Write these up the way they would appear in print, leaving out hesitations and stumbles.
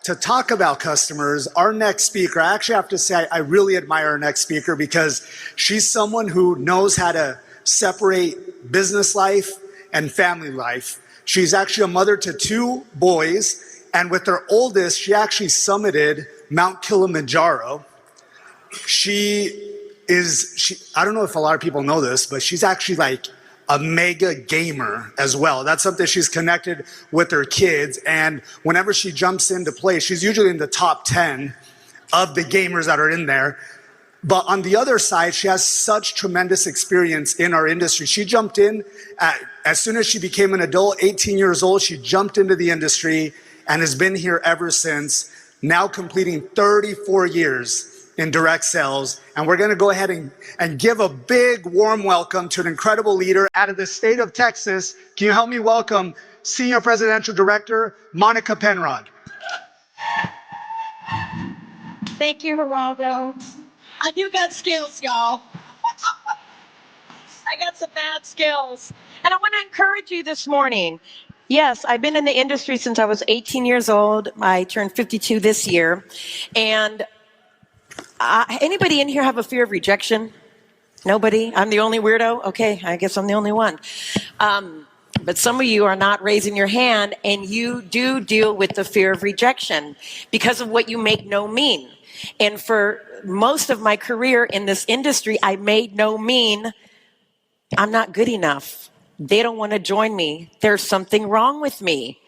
to talk about customers, our next speaker, I actually have to say I really admire our next speaker because she's someone who knows how to separate business life and family life. She's actually a mother to 2 boys, and with her oldest, she actually summited Mount Kilimanjaro. I don't know if a lot of people know this, but she's actually like a mega gamer as well. That's something she's connected with her kids, and whenever she jumps into play, she's usually in the top 10 of the gamers that are in there. But on the other side, she has such tremendous experience in our industry. She jumped in as soon as she became an adult, 18 years old, she jumped into the industry and has been here ever since, now completing 34 years in direct sales. And we're gonna go ahead and give a big warm welcome to an incredible leader out of the state of Texas. Can you help me welcome Senior Presidential Director, Monica Penrod. Thank you, Geraldo. You got skills, y'all. I got some bad skills. And I want to encourage you this morning. Yes, I've been in the industry since I was 18 years old. I turned 52 this year. And anybody in here have a fear of rejection? Nobody? I'm the only weirdo? Okay, I guess I'm the only one. But some of you are not raising your hand, and you do deal with the fear of rejection because of what you make no mean. And for most of my career in this industry, I made no mean I'm not good enough. They don't want to join me. There's something wrong with me.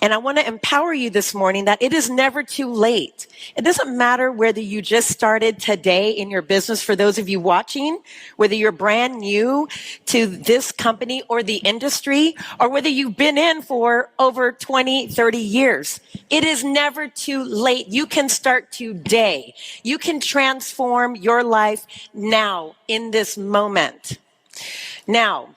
And I want to empower you this morning that it is never too late. It doesn't matter whether you just started today in your business, for those of you watching, whether you're brand new to this company or the industry, or whether you've been in for over 20, 30 years. It is never too late. You can start today. You can transform your life now in this moment. Now,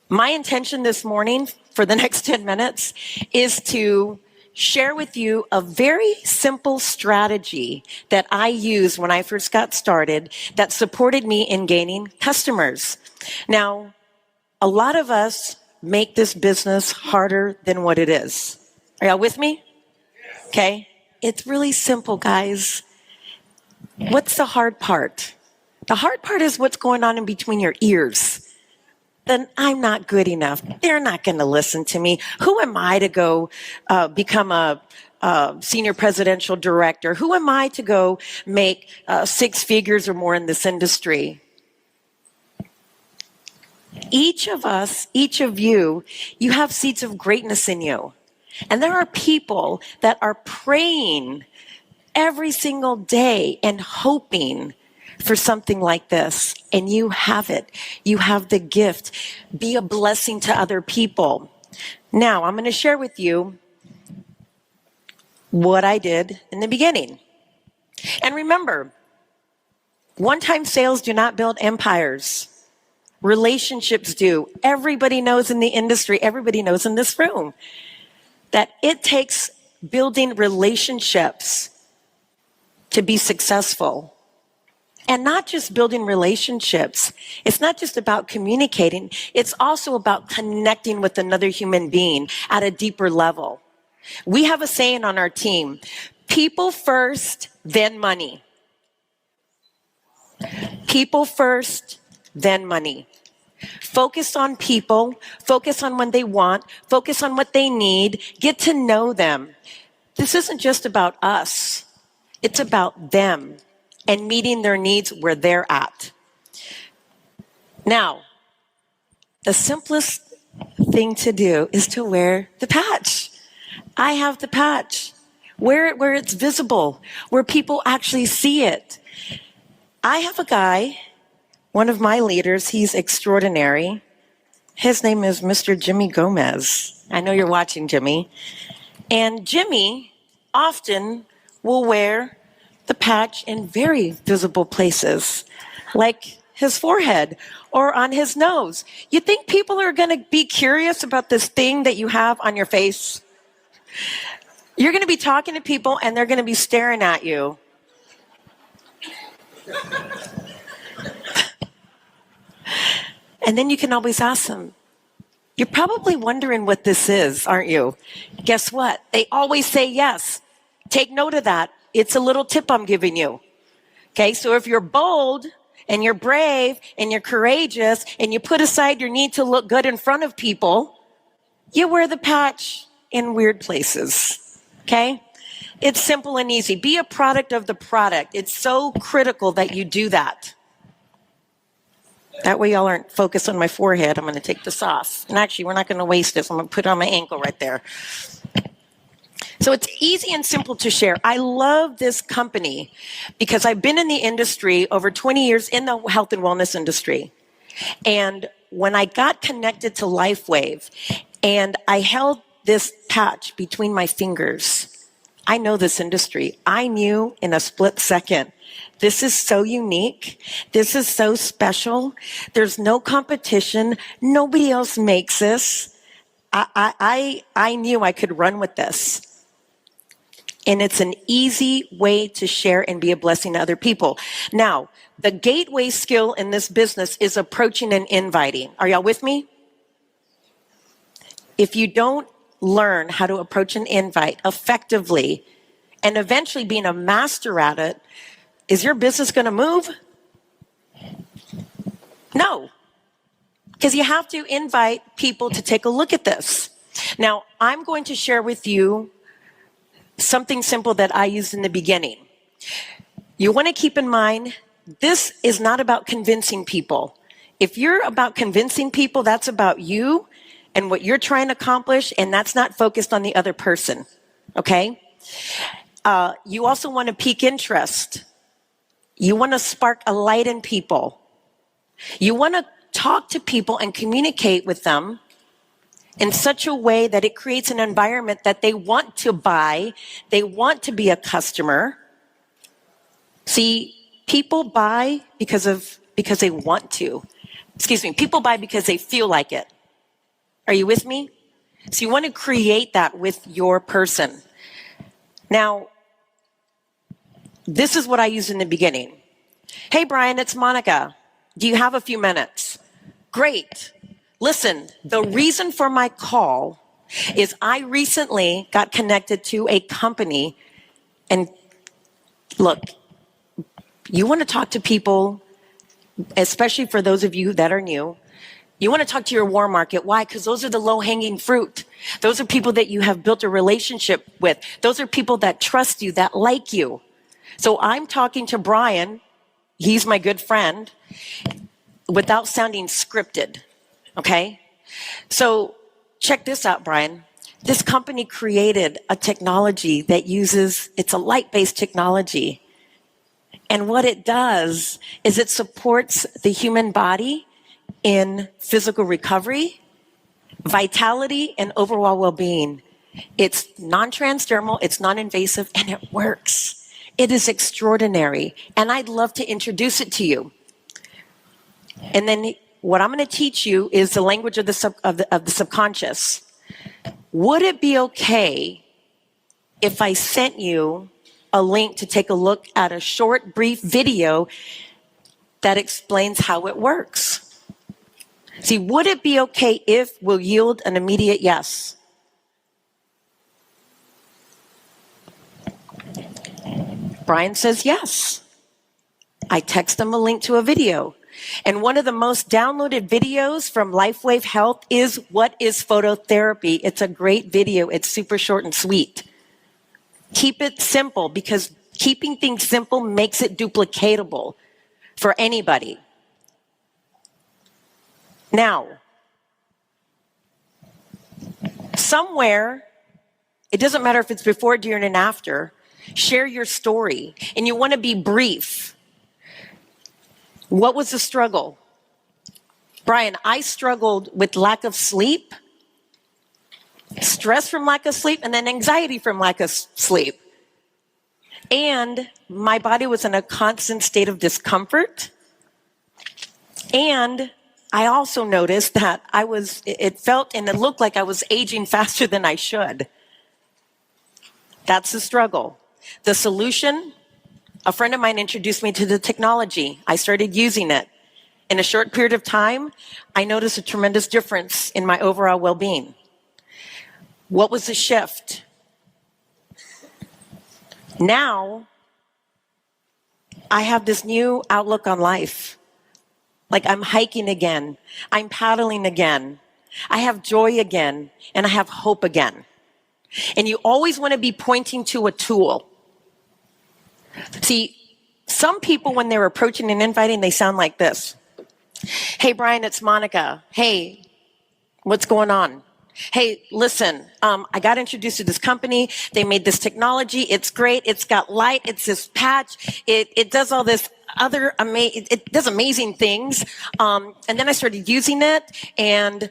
my intention this morning for the next 10 minutes is to share with you a very simple strategy that I used when I first got started that supported me in gaining customers. Now, a lot of us make this business harder than what it is. Are y'all with me? Okay. It's really simple, guys. What's the hard part? The hard part is what's going on in between your ears. Then I'm not good enough. They're not going to listen to me. Who am I to go become a senior presidential director? Who am I to go make 6 figures or more in this industry? Each of us, each of you, you have seeds of greatness in you. And there are people that are praying every single day and hoping for something like this, and you have it. You have the gift. Be a blessing to other people. Now, I'm going to share with you what I did in the beginning. And remember, one-time sales do not build empires. Relationships do. Everybody knows in the industry, everybody knows in this room, that it takes building relationships to be successful. And not just building relationships. It's not just about communicating. It's also about connecting with another human being at a deeper level. We have a saying on our team, people first, then money. People first, then money. Focus on people, focus on what they want, focus on what they need, get to know them. This isn't just about us. It's about them and meeting their needs where they're at. Now, the simplest thing to do is to wear the patch. I have the patch. Wear it where it's visible, where people actually see it. I have a guy, one of my leaders, he's extraordinary. His name is Mr. Jimmy Gomez. I know you're watching, Jimmy. And Jimmy often will wear the patch in very visible places, like his forehead or on his nose. You think people are going to be curious about this thing that you have on your face? You're going to be talking to people and they're going to be staring at you. And then you can always ask them, You're probably wondering what this is, aren't you? Guess what? They always say yes. Take note of that. It's a little tip I'm giving you. Okay, so if you're bold and you're brave and you're courageous and you put aside your need to look good in front of people, you wear the patch in weird places. Okay? It's simple and easy. Be a product of the product. It's so critical that you do that. That way y'all aren't focused on my forehead. I'm going to take this off. And actually, we're not going to waste this. I'm going to put it on my ankle right there. So it's easy and simple to share. I love this company because I've been in the industry over 20 years in the health and wellness industry. And when I got connected to LifeWave and I held this patch between my fingers, I know this industry. I knew in a split second, this is so unique. This is so special. There's no competition. Nobody else makes this. I knew I could run with this. And it's an easy way to share and be a blessing to other people. Now, the gateway skill in this business is approaching and inviting. Are y'all with me? If you don't learn how to approach an invite effectively and eventually being a master at it, is your business going to move? No. Because you have to invite people to take a look at this. Now, I'm going to share with you something simple that I used in the beginning. You want to keep in mind, this is not about convincing people. If you're about convincing people, that's about you and what you're trying to accomplish, and that's not focused on the other person, okay? You also want to pique interest. You want to spark a light in people. You want to talk to people and communicate with them in such a way that it creates an environment that they want to buy, they want to be a customer. See, people buy because they want to. People buy because they feel like it. Are you with me? So you want to create that with your person. Now, this is what I used in the beginning. Hey, Brian, it's Monica. Do you have a few minutes? Great. Listen, the reason for my call is I recently got connected to a company. And look, you want to talk to people, especially for those of you that are new. You want to talk to your warm market. Why? Because those are the low-hanging fruit. Those are people that you have built a relationship with. Those are people that trust you, that like you. So I'm talking to Brian. He's my good friend, without sounding scripted. Okay? So check this out, Brian. This company created a technology that it's a light-based technology. And what it does is it supports the human body in physical recovery, vitality, and overall well-being. It's non-transdermal, it's non-invasive, and it works. It is extraordinary. And I'd love to introduce it to you. And then what I'm going to teach you is the language of the subconscious. Would it be okay if I sent you a link to take a look at a short, brief video that explains how it works? See, would it be okay if we'll yield an immediate yes? Brian says yes. I text him a link to a video. And one of the most downloaded videos from LifeWave Health is What is Phototherapy? It's a great video. It's super short and sweet. Keep it simple, because keeping things simple makes it duplicatable for anybody. Now, somewhere, it doesn't matter if it's before, during, and after, share your story. And you want to be brief. What was the struggle? Brian, I struggled with lack of sleep, stress from lack of sleep, and then anxiety from lack of sleep. And my body was in a constant state of discomfort. And I also noticed that it felt and it looked like I was aging faster than I should. That's the struggle. The solution, a friend of mine introduced me to the technology. I started using it. In a short period of time, I noticed a tremendous difference in my overall well-being. What was the shift? Now, I have this new outlook on life. Like I'm hiking again. I'm paddling again. I have joy again. And I have hope again. And you always want to be pointing to a tool. See, some people, when they're approaching and inviting, they sound like this. Hey, Brian, it's Monica. Hey, what's going on? Hey, listen, I got introduced to this company. They made this technology. It's great. It's got light. It's this patch. It does all this other it does amazing things. And then I started using it, and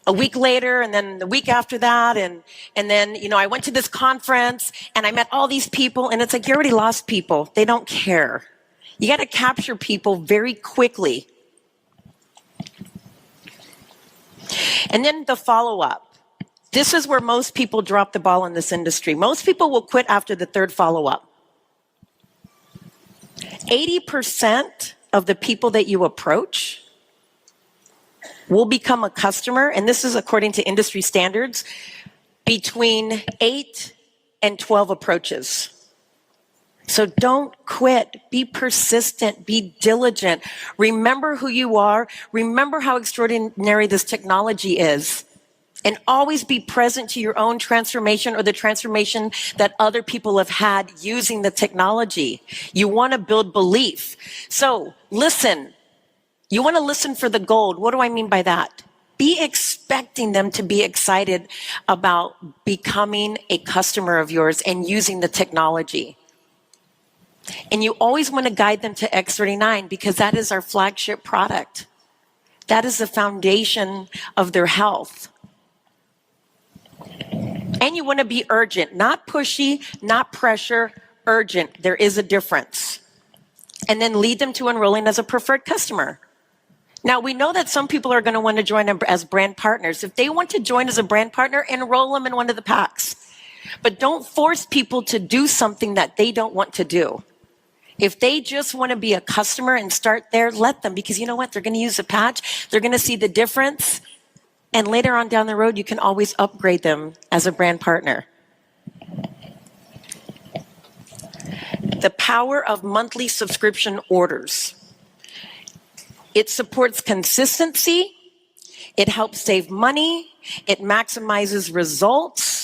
a week later, and then the week after that, and then I went to this conference, and I met all these people, and it's like you already lost people. They don't care. You got to capture people very quickly. And then the follow-up. This is where most people drop the ball in this industry. Most people will quit after the third follow-up. 80% of the people that you approach will become a customer, and this is according to industry standards, between 8 and 12 approaches. So don't quit. Be persistent. Be diligent. Remember who you are. Remember how extraordinary this technology is. And always be present to your own transformation or the transformation that other people have had using the technology. You want to build belief. So listen. You want to listen for the gold. What do I mean by that? Be expecting them to be excited about becoming a customer of yours and using the technology. And you always want to guide them to X39 because that is our flagship product. That is the foundation of their health. And you want to be urgent, not pushy, not pressure, urgent. There is a difference. And then lead them to enrolling as a preferred customer. Now, we know that some people are going to want to join as brand partners. If they want to join as a brand partner, enroll them in one of the packs. But don't force people to do something that they don't want to do. If they just want to be a customer and start there, let them, because you know what? They're going to use the patch. They're going to see the difference. And later on down the road, you can always upgrade them as a brand partner. The power of monthly subscription orders. It supports consistency. It helps save money. It maximizes results.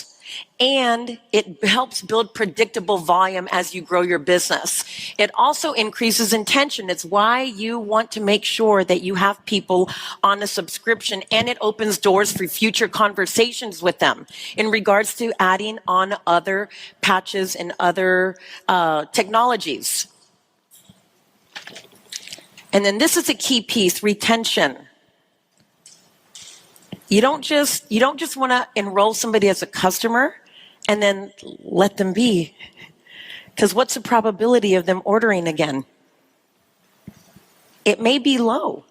And it helps build predictable volume as you grow your business. It also increases intention. It's why you want to make sure that you have people on a subscription, and it opens doors for future conversations with them in regards to adding on other patches and other technologies. And then this is a key piece, retention. You don't just want to enroll somebody as a customer and then let them be. Because what's the probability of them ordering again? It may be low.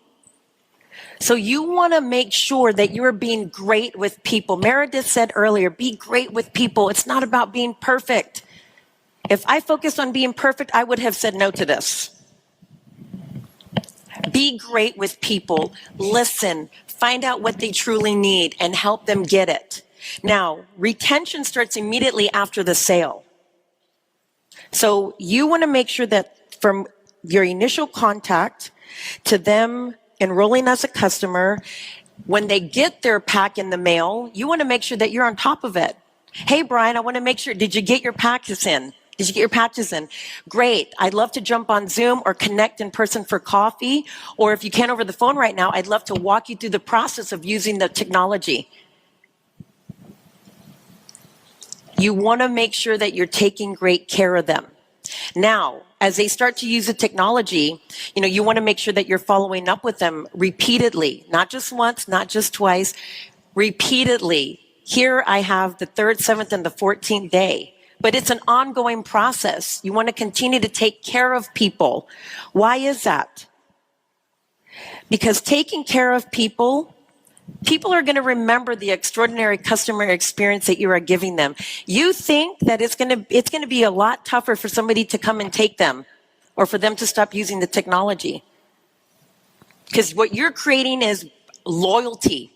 So you want to make sure that you're being great with people. Meredith said earlier, be great with people. It's not about being perfect. If I focused on being perfect, I would have said no to this. Be great with people. Listen. Find out what they truly need and help them get it. Now, retention starts immediately after the sale. So you want to make sure that from your initial contact to them enrolling as a customer, when they get their pack in the mail, you want to make sure that you're on top of it. Hey, Brian, I want to make sure, did you get your patches in? Did you get your patches in? Great. I'd love to jump on Zoom or connect in person for coffee. Or if you can't over the phone right now, I'd love to walk you through the process of using the technology. You want to make sure that you're taking great care of them. Now, as they start to use the technology, you want to make sure that you're following up with them repeatedly, not just once, not just twice, repeatedly. Here I have the 3rd, 7th, and the 14th day. But it's an ongoing process. You want to continue to take care of people. Why is that? Because taking care of people are going to remember the extraordinary customer experience that you are giving them. You think that it's going to be a lot tougher for somebody to come and take them or for them to stop using the technology. Because what you're creating is loyalty.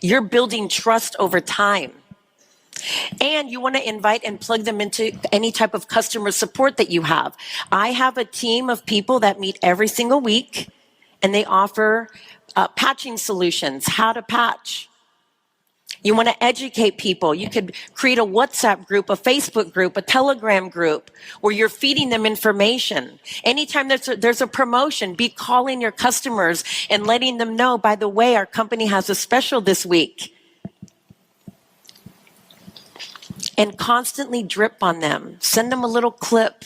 You're building trust over time. And you want to invite and plug them into any type of customer support that you have. I have a team of people that meet every single week, and they offer patching solutions, how to patch. You want to educate people. You could create a WhatsApp group, a Facebook group, a Telegram group where you're feeding them information. Anytime there's a promotion, be calling your customers and letting them know, by the way, our company has a special this week. And constantly drip on them. Send them a little clip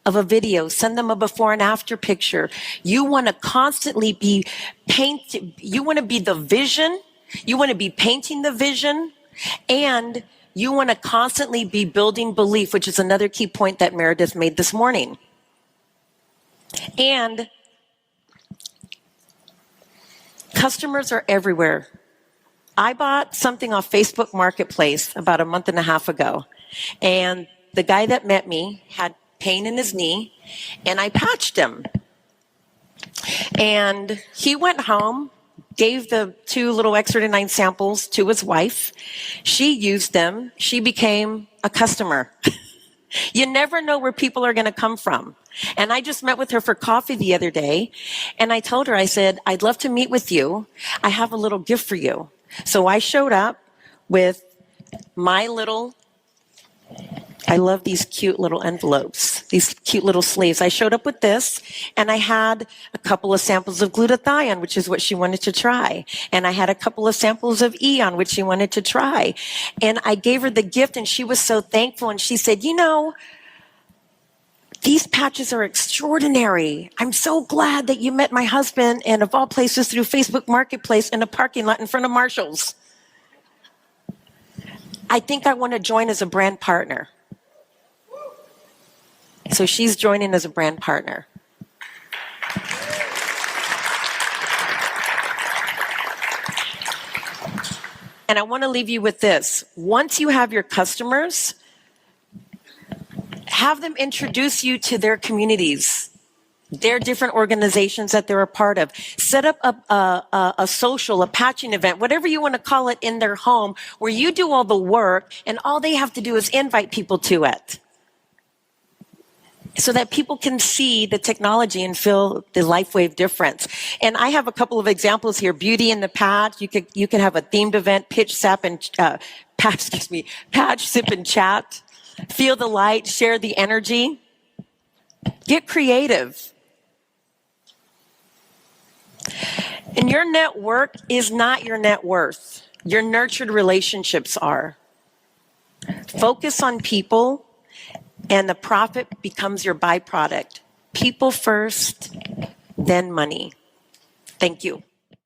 of a video. Send them a before and after picture. You want to constantly be you want to be the vision. You want to be painting the vision, and you want to constantly be building belief, which is another key point that Meredith made this morning. And customers are everywhere. I bought something off Facebook Marketplace about a month and a half ago, and the guy that met me had pain in his knee, and I patched him. And he went home, gave the 2 little X39 samples to his wife. She used them. She became a customer. You never know where people are going to come from. And I just met with her for coffee the other day, and I told her, I said, I'd love to meet with you. I have a little gift for you. So I showed up with my little, I love these cute little envelopes, these cute little sleeves. I showed up with this, and I had a couple of samples of glutathione, which is what she wanted to try. And I had a couple of samples of Eon, which she wanted to try. And I gave her the gift, and she was so thankful. And she said, you know, these patches are extraordinary. I'm so glad that you met my husband, and of all places, through Facebook Marketplace in a parking lot in front of Marshall's. I think I want to join as a brand partner. So she's joining as a brand partner. And I want to leave you with this. Once you have your customers, have them introduce you to their communities, their different organizations that they're a part of. Set up a social, a patching event, whatever you want to call it, in their home, where you do all the work and all they have to do is invite people to it, so that people can see the technology and feel the LifeWave difference. And I have a couple of examples here. Beauty in the Patch. You could have a themed event, patch, sip, and chat. Feel the light, share the energy. Get creative. And your network is not your net worth. Your nurtured relationships are. Focus on people, and the profit becomes your byproduct. People first, then money. Thank you.